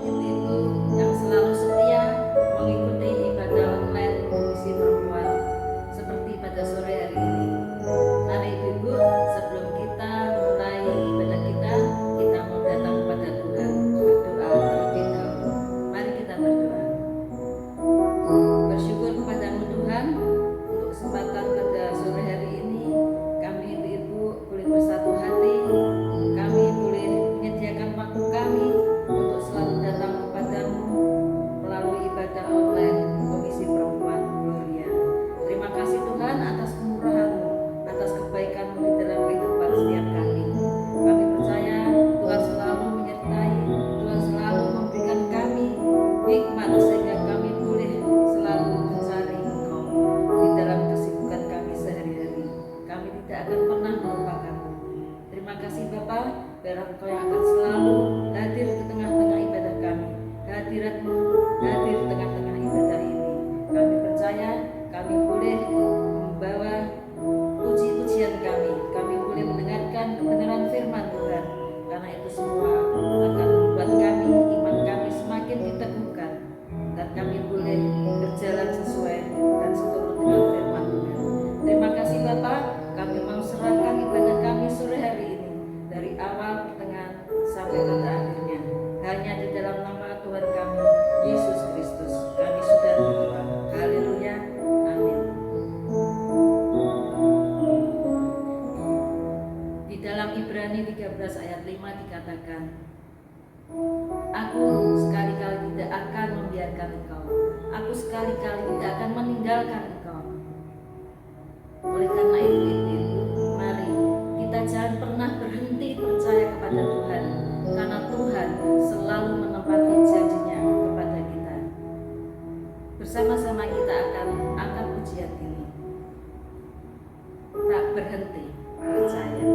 ibu-ibu yang selalu setia mengikuti ibadah online Komisi Perempuan seperti pada sore hari ini. Mari ibu-ibu, sebelum kita mulai ibadah kita mau datang kepada Tuhan, berdoa terlebih dahulu. Mari kita berdoa. Bersyukur kepadamu Tuhan untuk kesempatan pada sore hari ini. Kami ibu-ibu boleh bersatu hati, kami boleh menyediakan waktu kami untuk selalu datang kepadamu melalui ibadah online Komisi Perempuan Gloria. Terima kasih Tuhan atas kemurahan-Mu, atas kebaikan-Mu di dalam kehidupan setiap kami. Kami percaya Tuhan selalu menyertai, Tuhan selalu memberikan kami hikmat sehingga kami boleh selalu mencari Engkau di dalam kesibukan kami sehari-hari. Kami tidak akan pernah melupakan-Mu. Terima kasih Bapa, biar Engkau yang akan selalu hadir di tengah-tengah ibadah kami. Kehadirat-Mu hadir di tengah-tengah ibadah ini. Kami percaya kami boleh membawa puji-pujian kami. Kami boleh mendengarkan kebenaran firman Tuhan. Karena itu semua akan membuat kami, iman kami semakin diteguhkan. Dan kami boleh berjalan sesuai dan seturut dengan firman Tuhan. Terima kasih Bapa, kami mau serahkan ibadah kami sore hari ini. Dari awal, pertengahan, sampai pada akhirnya. Hanya di dalam nama Tuhan kami, Yesus Kristus, kami sudah berdoa. Haleluya, amin. Di dalam Ibrani 13 ayat 5 dikatakan, Aku sekali-kali tidak akan membiarkan engkau. Aku sekali-kali tidak akan meninggalkan engkau. Oleh karena itu, ibu-ibu, mari kita jangan pernah berhenti percaya kepada Tuhan, karena Tuhan selalu menepati janjinya kepada kita. Bersama-sama kita akan angkat pujian ini. Tak berhenti percaya.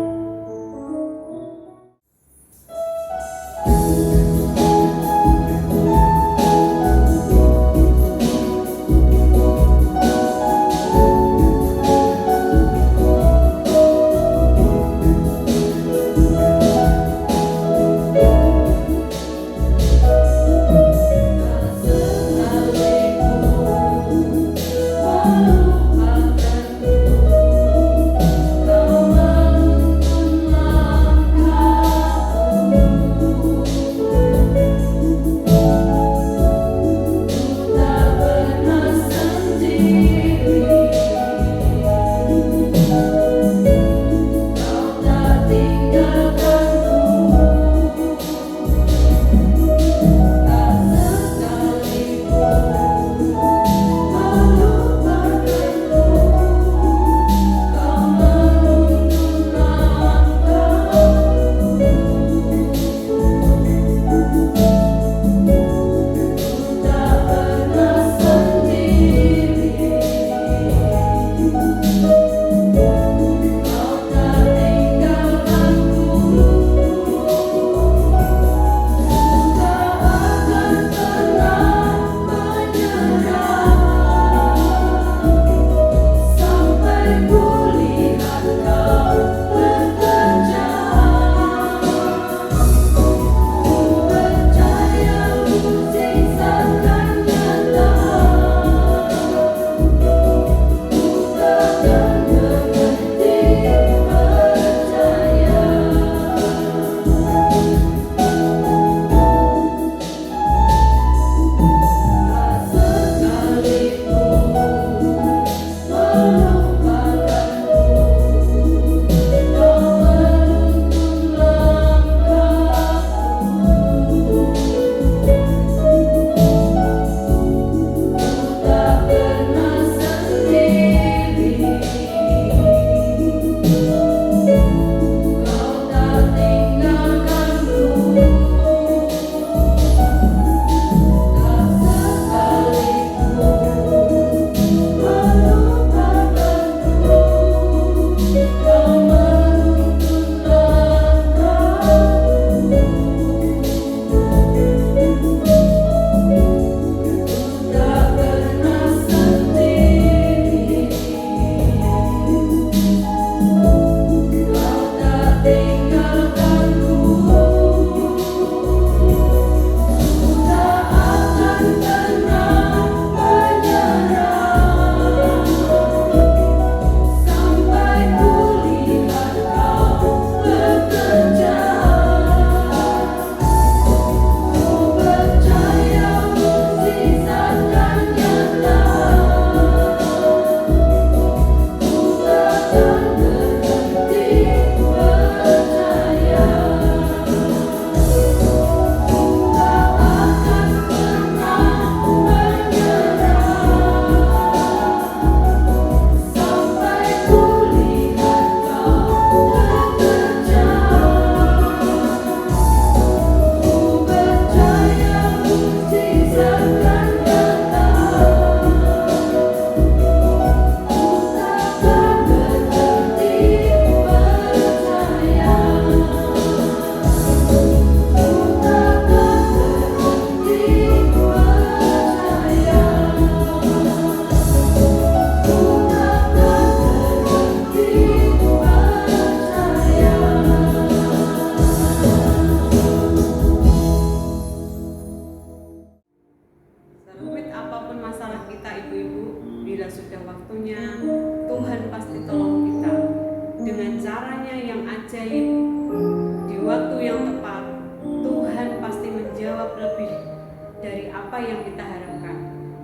dari apa yang kita harapkan.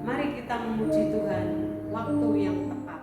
Mari kita memuji Tuhan waktu yang tepat.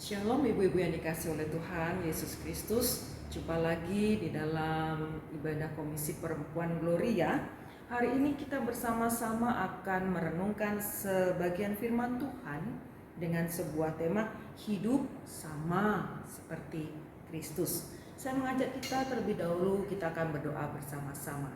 Shalom ibu-ibu yang dikasih oleh Tuhan Yesus Kristus. Jumpa lagi di dalam ibadah Komisi Perempuan Gloria. Hari ini kita bersama-sama akan merenungkan sebagian firman Tuhan dengan sebuah tema hidup sama seperti Kristus. Saya mengajak kita terlebih dahulu, kita akan berdoa bersama-sama.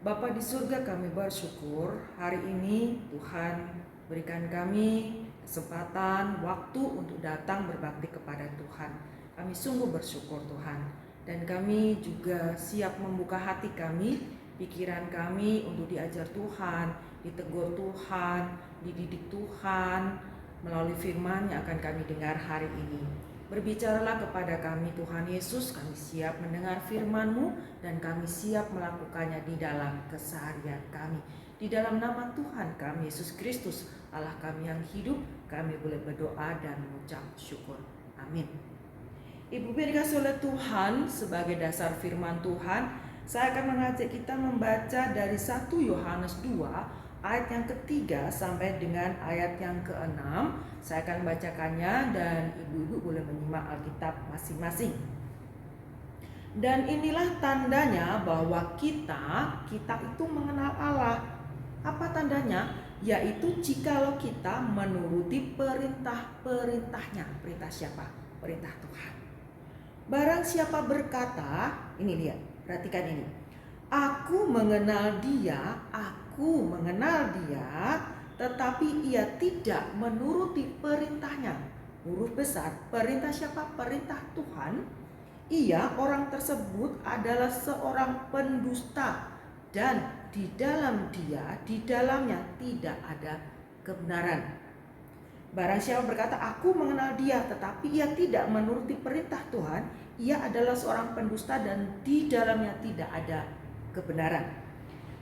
Bapa di surga, kami bersyukur hari ini Tuhan berikan kami kesempatan, waktu untuk datang berbakti kepada Tuhan. Kami sungguh bersyukur Tuhan. Dan kami juga siap membuka hati kami, pikiran kami untuk diajar Tuhan, ditegur Tuhan, dididik Tuhan melalui firman yang akan kami dengar hari ini. Berbicaralah kepada kami Tuhan Yesus, kami siap mendengar firman-Mu dan kami siap melakukannya di dalam keseharian kami. Di dalam nama Tuhan kami Yesus Kristus, Allah kami yang hidup, kami boleh berdoa dan mengucap syukur. Amin. Ibu yang dikasih oleh Tuhan, sebagai dasar firman Tuhan, saya akan mengajak kita membaca dari 1 Yohanes 2 ayat yang ketiga sampai dengan ayat yang ke-6. Saya akan bacakannya dan ibu-ibu boleh menyimak Alkitab masing-masing. Dan inilah tandanya bahwa kita itu mengenal Allah. Apa tandanya? Yaitu jikalau kita menuruti perintah-perintahnya. Perintah siapa? Perintah Tuhan. Barang siapa berkata, ini lihat, perhatikan ini. Aku mengenal dia, tetapi ia tidak menuruti perintahnya. Huruf besar, perintah siapa? Perintah Tuhan. Ia, orang tersebut adalah seorang pendusta dan di dalamnya tidak ada kebenaran. Barang siapa berkata, aku mengenal dia, tetapi ia tidak menuruti perintah Tuhan, ia adalah seorang pendusta dan di dalamnya tidak ada kebenaran.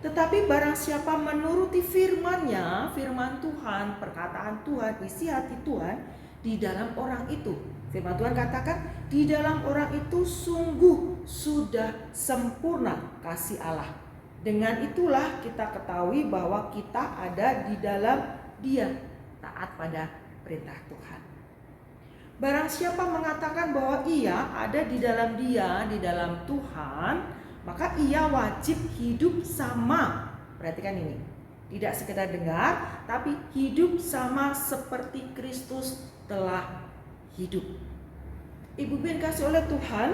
Tetapi barang siapa menuruti firman-Nya, firman Tuhan, perkataan Tuhan, isi hati Tuhan di dalam orang itu. Firman Tuhan katakan, di dalam orang itu sungguh sudah sempurna kasih Allah. Dengan itulah kita ketahui bahwa kita ada di dalam Dia, taat pada perintah Tuhan. Barang siapa mengatakan bahwa ia ada di dalam Dia, di dalam Tuhan, maka ia wajib hidup sama. Perhatikan ini. Tidak sekedar dengar, tapi hidup sama seperti Kristus telah hidup. Ibu yang kasih oleh Tuhan,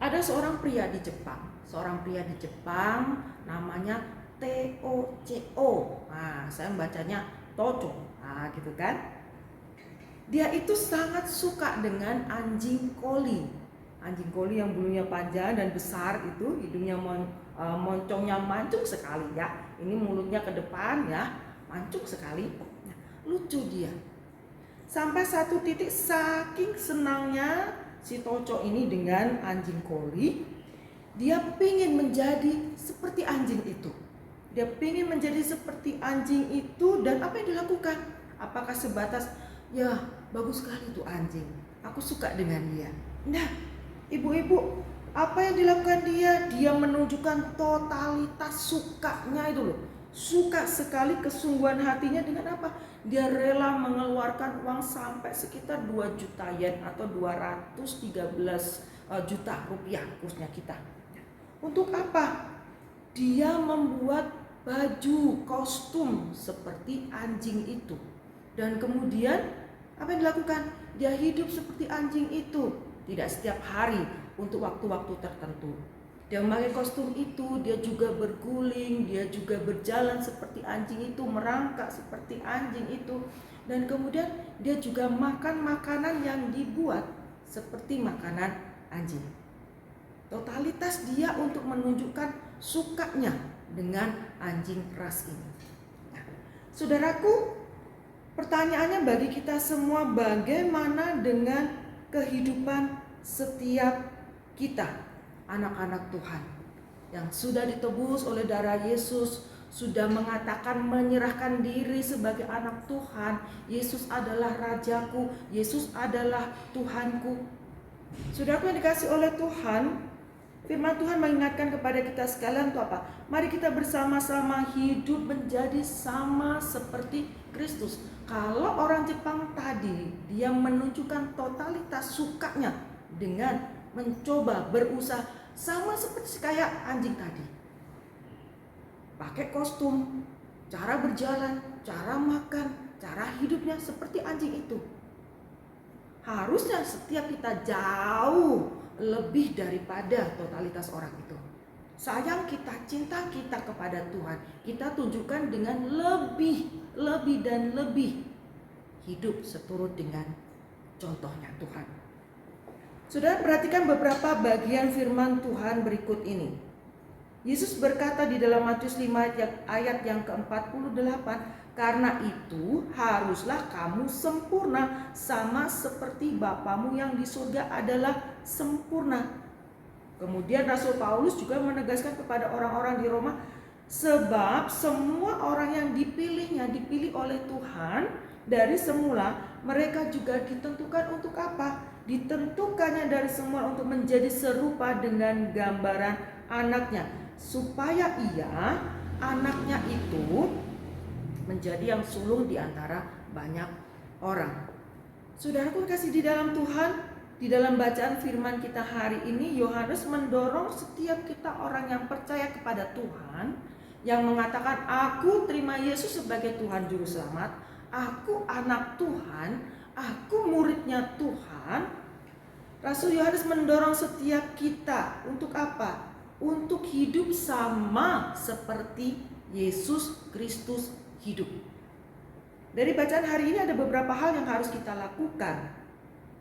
ada seorang pria di Jepang. Seorang pria di Jepang namanya Tocho. Nah, saya membacanya Tocho. Nah, gitu kan. Dia itu sangat suka dengan anjing koli. Anjing koli yang bulunya panjang dan besar itu, hidungnya moncongnya mancung sekali ya. Ini mulutnya ke depan ya, mancung sekali. Nah, lucu dia. Sampai satu titik saking senangnya si Tocho ini dengan anjing koli, dia pingin menjadi seperti anjing itu. Dia pingin menjadi seperti anjing itu, dan apa yang dilakukan? Apakah sebatas, ya bagus sekali tuh anjing, aku suka dengan dia. Nah, ibu-ibu, apa yang dilakukan dia? Dia menunjukkan totalitas sukanya itu loh. Suka sekali, kesungguhan hatinya dengan apa? Dia rela mengeluarkan uang sampai sekitar 2 juta yen atau 213 juta rupiah kursnya kita. Untuk apa? Dia membuat baju, kostum seperti anjing itu. Dan kemudian apa yang dilakukan? Dia hidup seperti anjing itu. Tidak setiap hari, untuk waktu-waktu tertentu. Dia memakai kostum itu, dia juga berguling, dia juga berjalan seperti anjing itu, merangkak seperti anjing itu. Dan kemudian dia juga makan makanan yang dibuat seperti makanan anjing. Totalitas dia untuk menunjukkan sukanya dengan anjing ras ini. Nah, saudaraku, pertanyaannya bagi kita semua, bagaimana dengan kehidupan setiap kita, anak-anak Tuhan yang sudah ditebus oleh darah Yesus, sudah mengatakan menyerahkan diri sebagai anak Tuhan. Yesus adalah Rajaku, Yesus adalah Tuhanku. Saudaraku yang dikasih oleh Tuhan, firman Tuhan mengingatkan kepada kita sekalian untuk apa? Mari kita bersama-sama hidup menjadi sama seperti Kristus. Kalau orang Jepang tadi, dia menunjukkan totalitas sukanya dengan mencoba berusaha sama seperti kayak anjing tadi. Pakai kostum, cara berjalan, cara makan, cara hidupnya seperti anjing itu. Harusnya setiap kita jauh lebih daripada totalitas orang itu. Sayang kita, cinta kita kepada Tuhan, kita tunjukkan dengan lebih dan lebih hidup seturut dengan contohnya Tuhan. Saudara, perhatikan beberapa bagian firman Tuhan berikut ini. Yesus berkata di dalam Matius 5 ayat yang ke-48, karena itu haruslah kamu sempurna sama seperti Bapamu yang di surga adalah sempurna. Kemudian Rasul Paulus juga menegaskan kepada orang-orang di Roma, sebab semua orang yang dipilih oleh Tuhan dari semula, mereka juga ditentukan untuk apa? Ditentukannya dari semula untuk menjadi serupa dengan gambaran anaknya, supaya ia, anaknya itu, menjadi yang sulung di antara banyak orang. Saudaraku kasih di dalam Tuhan, di dalam bacaan firman kita hari ini, Yohanes mendorong setiap kita orang yang percaya kepada Tuhan, yang mengatakan, aku terima Yesus sebagai Tuhan Juru Selamat, aku anak Tuhan, aku muridnya Tuhan. Rasul Yohanes mendorong setiap kita untuk apa? Untuk hidup sama seperti Yesus Kristus hidup. Dari bacaan hari ini ada beberapa hal yang harus kita lakukan.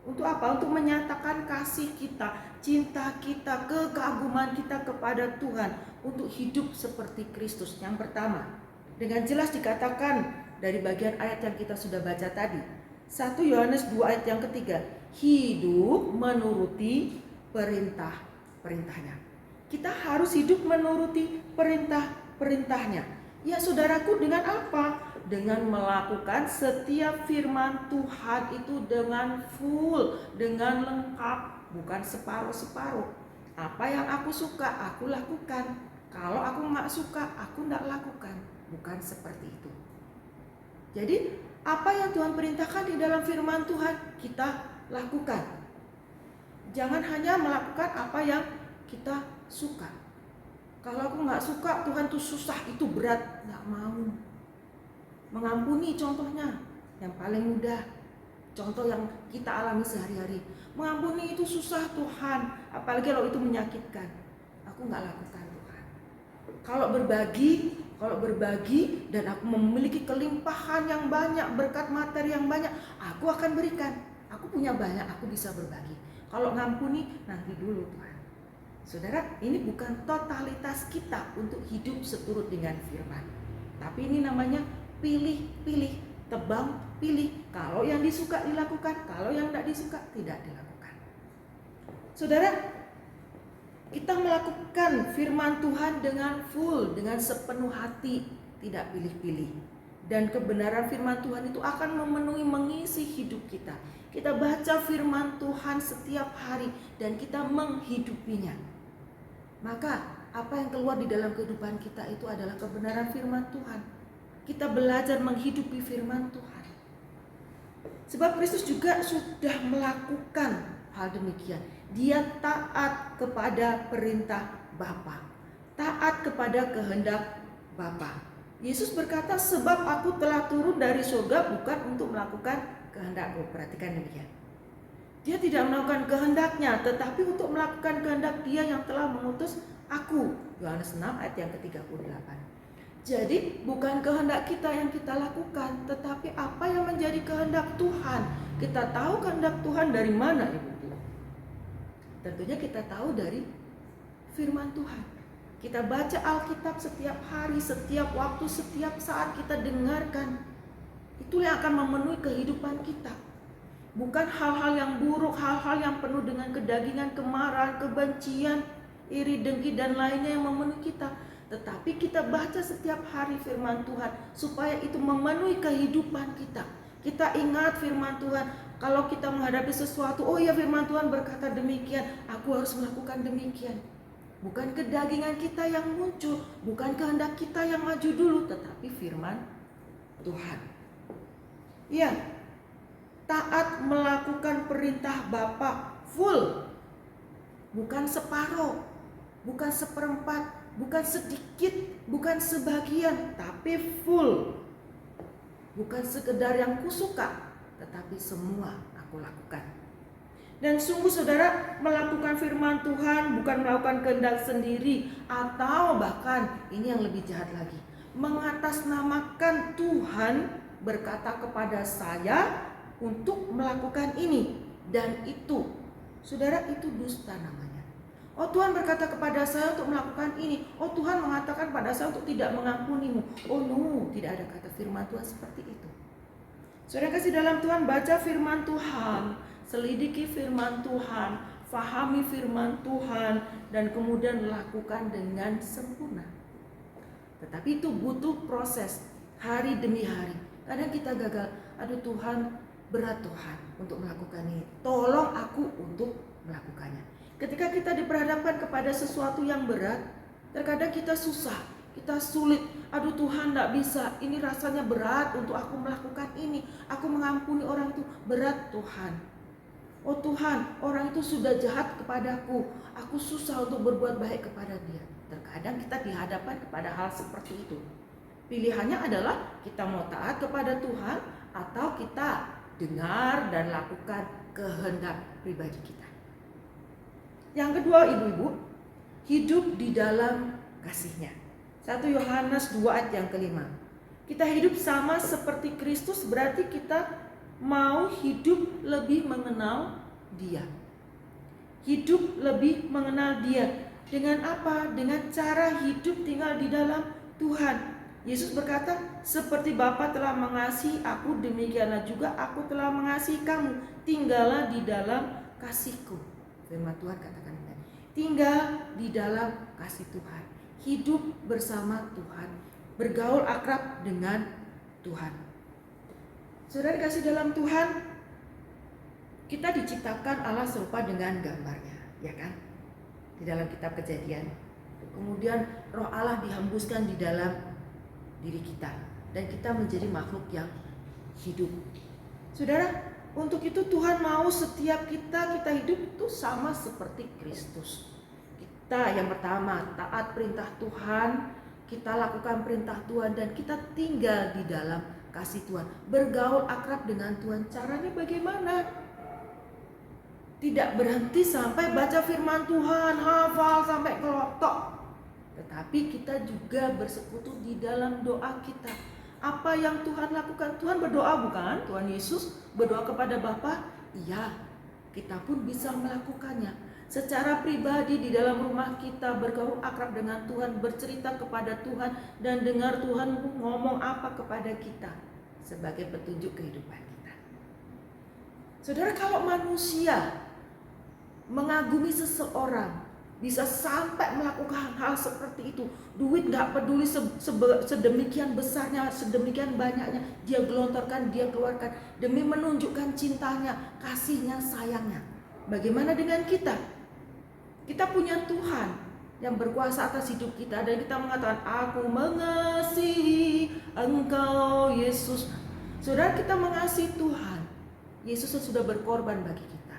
Untuk apa? Untuk menyatakan kasih kita, cinta kita, kekaguman kita kepada Tuhan, untuk hidup seperti Kristus. Yang pertama, Dengan jelas dikatakan dari bagian ayat yang kita sudah baca tadi. 1 Yohanes 2 ayat yang ketiga, hidup menuruti perintahnya. Kita harus hidup menuruti perintahnya. Ya saudaraku, dengan apa? Dengan melakukan setiap firman Tuhan itu dengan full, dengan lengkap, bukan separuh-separuh. Apa yang aku suka, aku lakukan. Kalau aku nggak suka, aku nggak lakukan. Bukan seperti itu. Jadi apa yang Tuhan perintahkan di dalam firman Tuhan, kita lakukan. Jangan hanya melakukan apa yang kita suka. Kalau aku nggak suka, Tuhan tuh susah, itu berat, nggak mau. Mengampuni contohnya, yang paling mudah. Contoh yang kita alami sehari-hari. Mengampuni itu susah Tuhan, apalagi kalau itu menyakitkan. Aku nggak lakukan Tuhan. Kalau berbagi dan aku memiliki kelimpahan yang banyak, berkat materi yang banyak, aku akan berikan. Aku punya banyak, aku bisa berbagi. Kalau ngampuni, nanti dulu Tuhan. Saudara, ini bukan totalitas kita untuk hidup seturut dengan firman. Tapi ini namanya pilih, tebang pilih. Kalau yang disuka dilakukan, kalau yang tidak disuka tidak dilakukan. Saudara, kita melakukan firman Tuhan dengan full, dengan sepenuh hati, tidak pilih-pilih. Dan kebenaran firman Tuhan itu akan memenuhi, mengisi hidup kita. Kita baca firman Tuhan setiap hari dan kita menghidupinya. Maka apa yang keluar di dalam kehidupan kita itu adalah kebenaran firman Tuhan. Kita belajar menghidupi firman Tuhan. Sebab Kristus juga sudah melakukan hal demikian. Dia taat kepada perintah Bapa, taat kepada kehendak Bapa. Yesus berkata, sebab aku telah turun dari surga bukan untuk melakukan kehendakku. Perhatikan demikian. Dia tidak melakukan kehendaknya, tetapi untuk melakukan kehendak Dia yang telah mengutus aku. Yohanes 6 ayat yang ke-38. Jadi bukan kehendak kita yang kita lakukan, tetapi apa yang menjadi kehendak Tuhan. Kita tahu kehendak Tuhan dari mana, Ibu? Tentunya kita tahu dari firman Tuhan. Kita baca Alkitab setiap hari, setiap waktu, setiap saat kita dengarkan. Itulah yang akan memenuhi kehidupan kita. Bukan hal-hal yang buruk, hal-hal yang penuh dengan kedagingan, kemarahan, kebencian, iri, dengki, dan lainnya yang memenuhi kita. Tetapi kita baca setiap hari firman Tuhan supaya itu memenuhi kehidupan kita. Kita ingat firman Tuhan. Kalau kita menghadapi sesuatu, oh ya firman Tuhan berkata demikian, aku harus melakukan demikian. Bukan kedagingan kita yang muncul, bukan kehendak kita yang maju dulu, tetapi firman Tuhan. Ya, taat melakukan perintah Bapa full. Bukan separuh, bukan seperempat, bukan sedikit, bukan sebagian, tapi full. Bukan sekedar yang kusuka, tetapi semua aku lakukan. Dan sungguh saudara, melakukan firman Tuhan bukan melakukan kehendak sendiri, atau bahkan ini yang lebih jahat lagi, mengatasnamakan Tuhan berkata kepada saya untuk melakukan ini dan itu. Saudara, itu dusta namanya. Oh, Tuhan berkata kepada saya untuk melakukan ini. Oh, Tuhan mengatakan pada saya untuk tidak mengampunimu. Oh no, tidak ada kata firman Tuhan seperti itu. Saudara kasih dalam Tuhan, baca firman Tuhan, selidiki firman Tuhan, fahami firman Tuhan, dan kemudian lakukan dengan sempurna. Tetapi itu butuh proses hari demi hari. Kadang kita gagal, aduh Tuhan, berat Tuhan untuk melakukan ini. Tolong aku untuk melakukannya. Ketika kita diperhadapkan kepada sesuatu yang berat, terkadang kita susah, kita sulit. Aduh Tuhan, tidak bisa, ini rasanya berat untuk aku melakukan ini. Aku mengampuni orang itu, berat Tuhan. Oh Tuhan, orang itu sudah jahat kepadaku, aku susah untuk berbuat baik kepada dia. Terkadang kita dihadapkan kepada hal seperti itu. Pilihannya adalah kita mau taat kepada Tuhan, atau kita dengar dan lakukan kehendak pribadi kita. Yang kedua, ibu-ibu, hidup di dalam kasih-Nya. 1 Yohanes 2 ayat yang kelima. Kita hidup sama seperti Kristus, berarti kita mau hidup lebih mengenal Dia. Hidup lebih mengenal Dia. Dengan apa? Dengan cara hidup tinggal di dalam Tuhan. Yesus berkata, seperti Bapa telah mengasihi aku, demikianlah juga aku telah mengasihi kamu. Tinggallah di dalam kasihku. Firman Tuhan katakan tadi. Tinggal di dalam kasih Tuhan. Hidup bersama Tuhan. Bergaul akrab dengan Tuhan. Saudara kasih dalam Tuhan, kita diciptakan Allah serupa dengan gambarnya, ya kan? Di dalam kitab Kejadian. Kemudian Roh Allah dihembuskan di dalam diri kita dan kita menjadi makhluk yang hidup. Saudara, untuk itu Tuhan mau setiap kita hidup itu sama seperti Kristus. Kita yang pertama taat perintah Tuhan, kita lakukan perintah Tuhan dan kita tinggal di dalam kasih Tuhan, bergaul akrab dengan Tuhan. Caranya bagaimana? Tidak berhenti sampai baca firman Tuhan, hafal sampai kelotok. Tetapi kita juga bersekutu di dalam doa kita. Apa yang Tuhan lakukan? Tuhan berdoa bukan? Tuhan Yesus berdoa kepada Bapa? Iya, kita pun bisa melakukannya. Secara pribadi di dalam rumah kita bergaul akrab dengan Tuhan, bercerita kepada Tuhan dan dengar Tuhan ngomong apa kepada kita sebagai petunjuk kehidupan kita. Saudara, kalau manusia mengagumi seseorang bisa sampai melakukan hal seperti itu, duit gak peduli sedemikian besarnya, sedemikian banyaknya, dia gelontorkan, dia keluarkan demi menunjukkan cintanya, kasihnya, sayangnya. Bagaimana dengan kita? Kita punya Tuhan yang berkuasa atas hidup kita dan kita mengatakan, aku mengasihi Engkau Yesus. Saudara, kita mengasihi Tuhan. Yesus sudah berkorban bagi kita.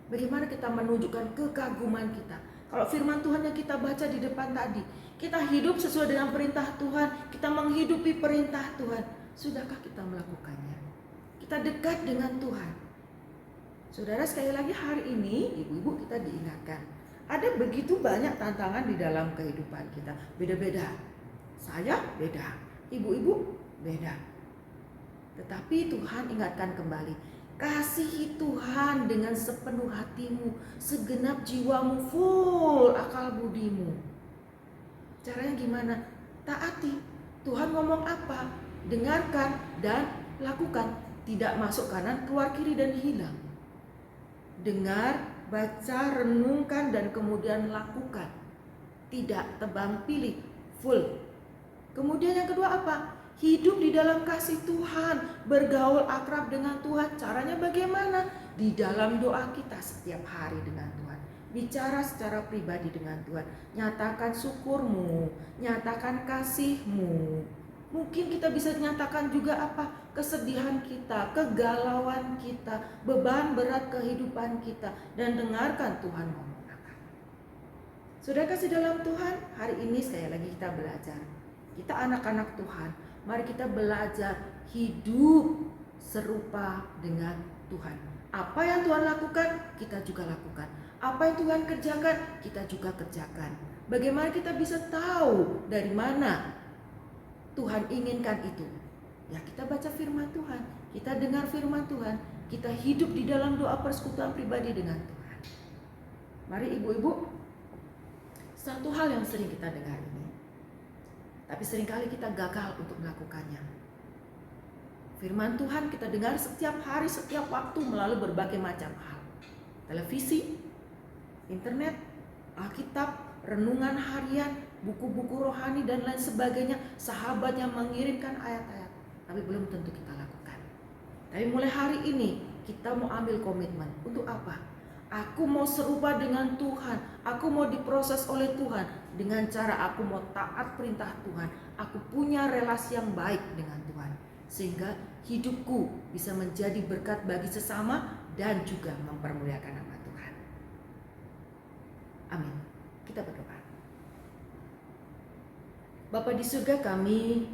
Bagaimana kita menunjukkan kekaguman kita? Kalau firman Tuhan yang kita baca di depan tadi, kita hidup sesuai dengan perintah Tuhan, kita menghidupi perintah Tuhan. Sudahkah kita melakukannya? Kita dekat dengan Tuhan. Saudara, sekali lagi hari ini ibu-ibu kita diingatkan, ada begitu banyak tantangan di dalam kehidupan kita. Beda-beda. Saya beda, ibu-ibu beda. Tetapi Tuhan ingatkan kembali, kasihi Tuhan dengan sepenuh hatimu, segenap jiwamu, full akal budimu. Caranya gimana? Taati. Tuhan ngomong apa? Dengarkan dan lakukan. Tidak masuk kanan, keluar kiri dan hilang. Dengar, baca, renungkan dan kemudian lakukan. Tidak tebang pilih, full. Kemudian yang kedua apa? Hidup di dalam kasih Tuhan, bergaul akrab dengan Tuhan. Caranya bagaimana? Di dalam doa kita setiap hari dengan Tuhan. Bicara secara pribadi dengan Tuhan. Nyatakan syukurmu, nyatakan kasihmu. Mungkin kita bisa nyatakan juga apa? Kesedihan kita, kegalauan kita, beban berat kehidupan kita. Dan dengarkan Tuhan ngomong apa. Saudara kasih dalam Tuhan, hari ini sekali lagi kita belajar. Kita anak-anak Tuhan. Mari kita belajar hidup serupa dengan Tuhan. Apa yang Tuhan lakukan, kita juga lakukan. Apa yang Tuhan kerjakan, kita juga kerjakan. Bagaimana kita bisa tahu dari mana Tuhan inginkan itu? Ya, kita baca firman Tuhan, kita dengar firman Tuhan, kita hidup di dalam doa persekutuan pribadi dengan Tuhan. Mari ibu-ibu, satu hal yang sering kita dengar ini, tapi seringkali kita gagal untuk melakukannya. Firman Tuhan kita dengar setiap hari, setiap waktu melalui berbagai macam hal. Televisi, internet, Alkitab, renungan harian, buku-buku rohani dan lain sebagainya. Sahabat yang mengirimkan ayat-ayat, tapi belum tentu kita lakukan. Tapi mulai hari ini kita mau ambil komitmen. Untuk apa? Aku mau serupa dengan Tuhan. Aku mau diproses oleh Tuhan. Dengan cara aku mau taat perintah Tuhan. Aku punya relasi yang baik dengan Tuhan. Sehingga hidupku bisa menjadi berkat bagi sesama dan juga mempermuliakan nama Tuhan. Amin. Kita berdoa. Bapa di surga, kami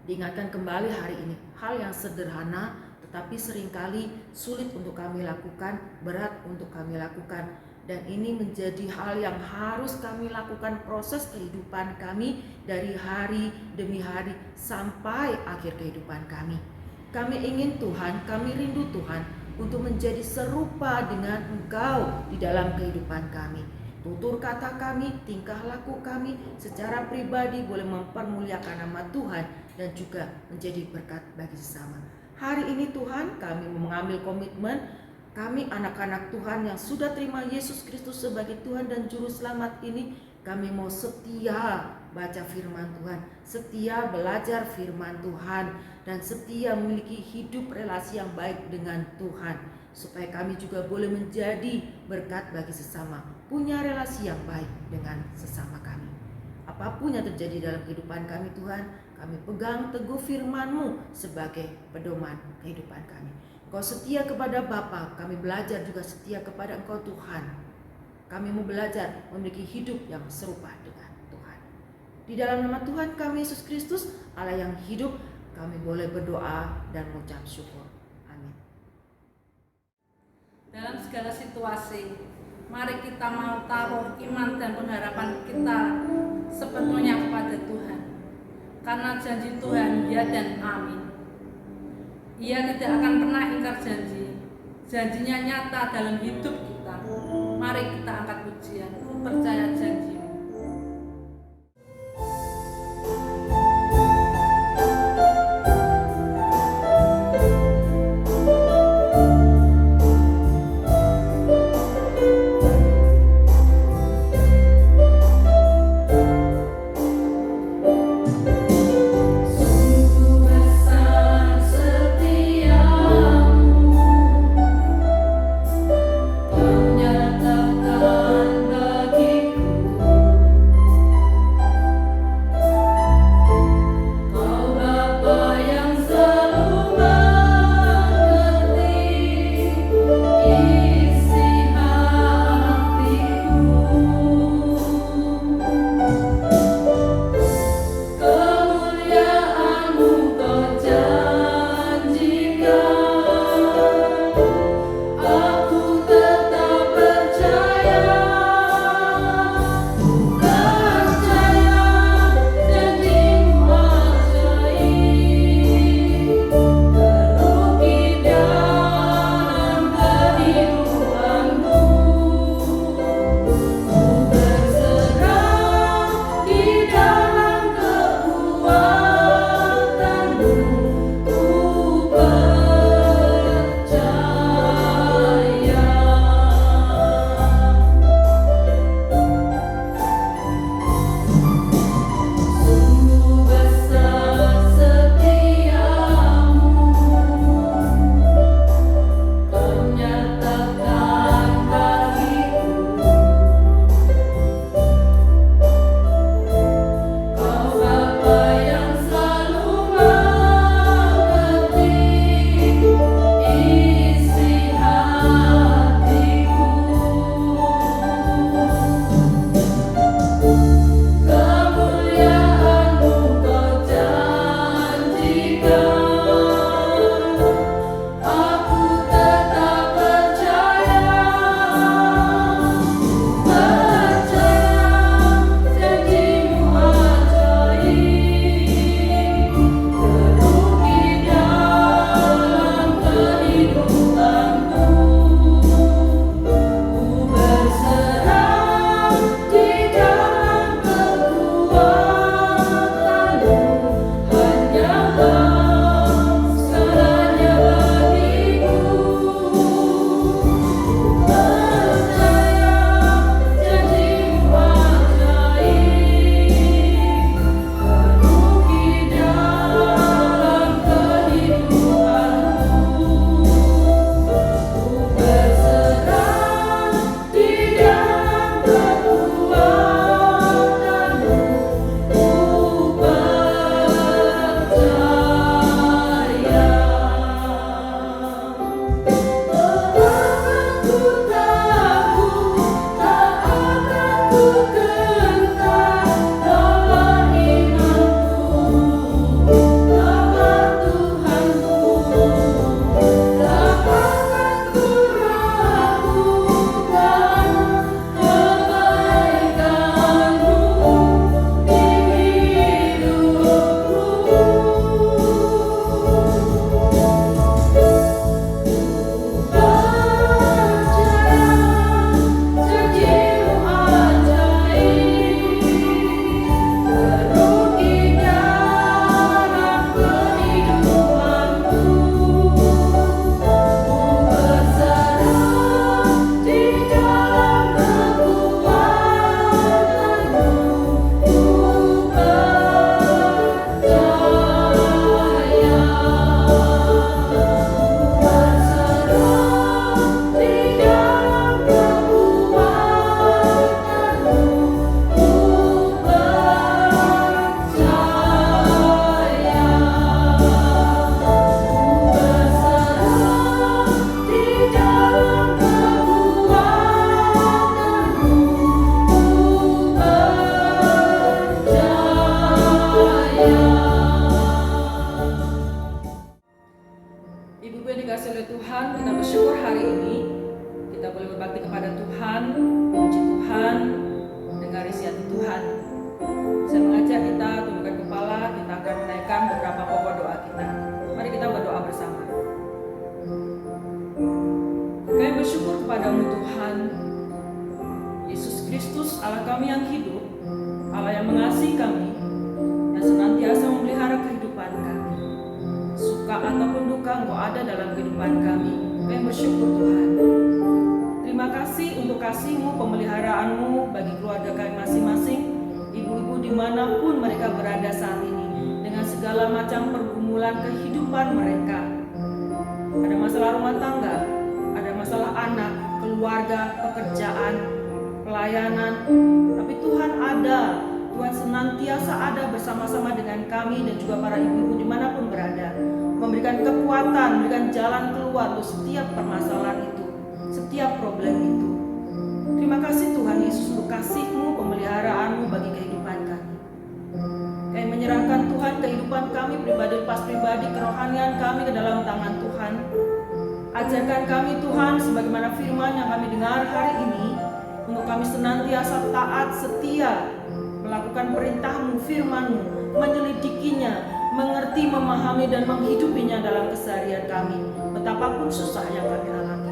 diingatkan kembali hari ini. Hal yang sederhana tetapi seringkali sulit untuk kami lakukan, berat untuk kami lakukan. Dan ini menjadi hal yang harus kami lakukan proses kehidupan kami dari hari demi hari sampai akhir kehidupan kami. Kami ingin Tuhan, kami rindu Tuhan untuk menjadi serupa dengan Engkau di dalam kehidupan kami. tutur kata kami, tingkah laku kami secara pribadi boleh mempermuliakan nama Tuhan dan juga menjadi berkat bagi sesama. Hari ini Tuhan, kami mengambil komitmen, kami anak-anak Tuhan yang sudah terima Yesus Kristus sebagai Tuhan dan Juru Selamat ini, kami mau setia baca firman Tuhan, setia belajar firman Tuhan, dan setia memiliki hidup relasi yang baik dengan Tuhan, supaya kami juga boleh menjadi berkat bagi sesama, punya relasi yang baik dengan sesama kami. Apapun yang terjadi dalam kehidupan kami Tuhan, kami pegang teguh firman-Mu sebagai pedoman kehidupan kami. Engkau setia kepada Bapa, kami belajar juga setia kepada Engkau Tuhan. Kami mau belajar memiliki hidup yang serupa dengan Tuhan. Di dalam nama Tuhan kami Yesus Kristus, Allah yang hidup, kami boleh berdoa dan mengucap syukur. Amin. Dalam segala situasi, mari kita mau taruh iman dan pengharapan kita sepenuhnya kepada Tuhan. Karena janji Tuhan ya dan amin. Ia tidak akan pernah ingkar janji. Janjinya nyata dalam hidup kita. Mari kita angkat pujian, percaya janji. Menyatakan bagiku ataupun duka Engkau ada dalam kehidupan kami. Kami bersyukur Tuhan. Terima kasih untuk kasih-Mu, pemeliharaan-Mu bagi keluarga kami masing-masing, ibu-ibu dimanapun mereka berada saat ini, dengan segala macam pergumulan kehidupan mereka. Ada masalah rumah tangga, ada masalah anak, keluarga, pekerjaan, pelayanan, tapi Tuhan ada. Tuhan senantiasa ada bersama-sama dengan kami dan juga para ibu-ibu dimanapun berada, memberikan kekuatan, memberikan jalan keluar untuk setiap permasalahan itu, setiap problem itu. Terima kasih Tuhan Yesus untuk kasih-Mu, pemeliharaan-Mu bagi kehidupan kami. Kami menyerahkan Tuhan kehidupan kami pribadi lepas pribadi, kerohanian kami ke dalam tangan Tuhan. Ajarkan kami Tuhan sebagaimana firman yang kami dengar hari ini, untuk kami senantiasa taat, setia, melakukan perintah-Mu, firman-Mu, menyelidikinya, mengerti, memahami, dan menghidupinya dalam keseharian kami, betapapun susah yang kami alami.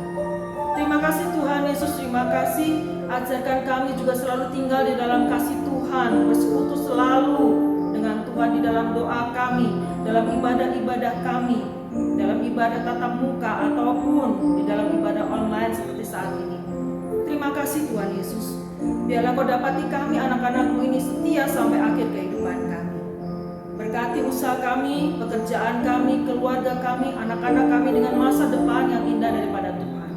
Terima kasih Tuhan Yesus, terima kasih. Ajarkan kami juga selalu tinggal di dalam kasih Tuhan, bersekutu selalu dengan Tuhan di dalam doa kami, dalam ibadah-ibadah kami, dalam ibadah tatap muka ataupun di dalam ibadah online seperti saat ini. Terima kasih Tuhan Yesus. Biarlah Kau dapati kami anak-anak-Mu ini setia sampai akhir kehidupan kami. Berkati usaha kami, pekerjaan kami, keluarga kami, anak-anak kami dengan masa depan yang indah daripada Tuhan.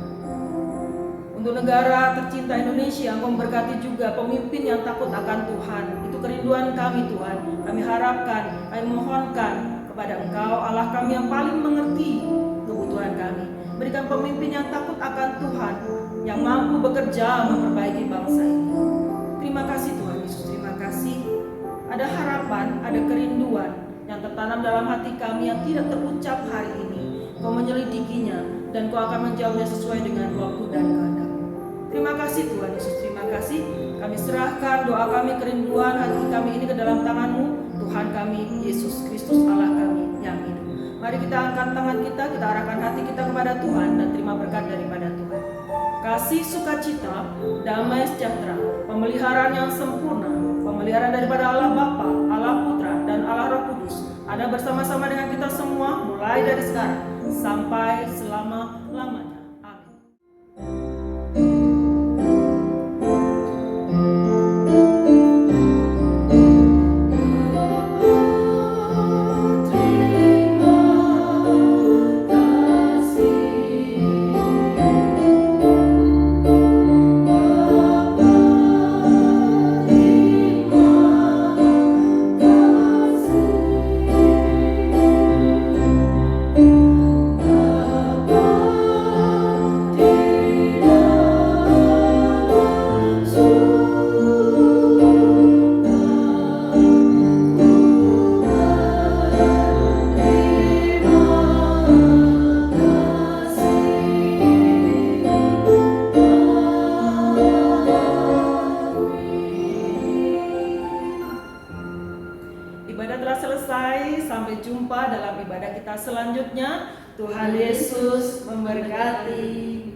Untuk negara tercinta Indonesia, Engkau memberkati juga pemimpin yang takut akan Tuhan. Itu kerinduan kami Tuhan. Kami harapkan, kami mohonkan kepada Engkau, Allah kami yang paling mengerti kebutuhan kami. Berikan pemimpin yang takut akan Tuhan, yang mampu bekerja memperbaiki bangsa ini. Terima kasih Tuhan Yesus, terima kasih. Ada harapan, ada kerinduan yang tertanam dalam hati kami yang tidak terucap hari ini. Kau menyelidikinya dan Kau akan menjawabnya sesuai dengan waktu dan kehendak. Terima kasih Tuhan Yesus, terima kasih. Kami serahkan doa kami, kerinduan hati kami ini ke dalam tangan-Mu, Tuhan kami, Yesus Kristus Allah kami yang hidup. Mari kita angkat tangan kita arahkan hati kita kepada Tuhan dan terima berkat daripada Tuhan. Kasih, sukacita, damai sejahtera, pemeliharaan yang sempurna, pemeliharaan daripada Allah Bapa, Allah Putra, dan Allah Roh Kudus ada bersama-sama dengan kita semua mulai dari sekarang sampai selama-lamanya. Amin. Sampai jumpa dalam ibadah kita selanjutnya. Tuhan Yesus memberkati.